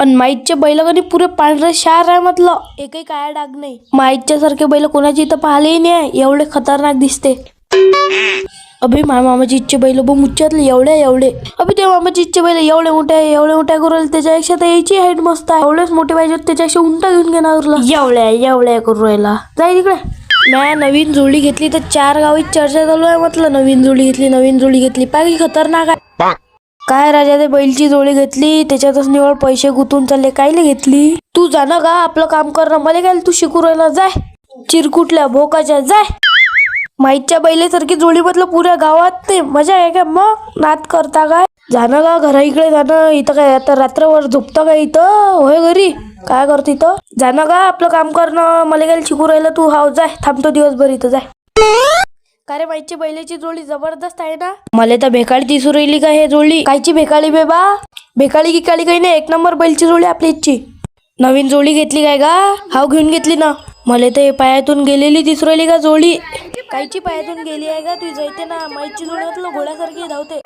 आणि माईच्या बैल कधी पुरे पांढरे शार आहे म्हटलं, एकही काळा डाग नाही. माईच्या सारखे बैल कोणाची इथं पाहिलेही नाही, एवढे खतरनाक दिसते. अभि माझ्या मामाची इच्छे बैल बघ मुच्च्यातले एवढे अभि ते मामाची इच्छे बैल एवढे मोठे करू राहिले. त्याच्यापेक्षा तर याची हाईट मस्त आहे. एवढेच मोठे पाहिजे त्याच्यापेक्षा उंटा घेऊन घेणार एवढ्या करू राहिला. जाय तिकडे. मी नवीन जोडी घेतली तर 4 गावात चर्चा चालू आहे म्हटलं. नवीन जोडी घेतली पाहिजे खतरनाक आहे. काय राजा ते बैलची जोडी घेतली त्याच्यातच निवड पैसे गुंतून चालले. कायले घेतली? तू जाणं का आपलं काम करणं, मला काय तू शिकू राहिला. जाय चिरकुटल्या भोकाच्या जाय. माईच्या बैलेसारखी जोडी म्हटलं पुऱ्या गावात ते मजा आहे का? मग नाद करता काय? जाणं का घरा इकडे जाणं. इथं काय आता रात्रभर झोपतं का इथं? होय घरी काय करतो इथं? जाणं का आपलं काम करणं, मला काय शिकू राहिलं तू. हाव जाय, थांबतो दिवसभर इथं जाय. का रे माईची बैलाची जोडी जबरदस्त आहे ना? मला तर भेकाळी दिसू राहिली का हे जोडी? कायची भेकाळी बेबा? भेकाळी गिकाळी काही नाही, 1 नंबर बैलची जोडी आपली इच्छी. नवीन जोडी घेतली काय का? हाव घेऊन घेतली ना. मला तर पायातून गेलेली दिसू राहिली का जोडी? कायची पायातून गेली आहे का? तू जायते ना माईची जोडी घोड्यासारखी धावते.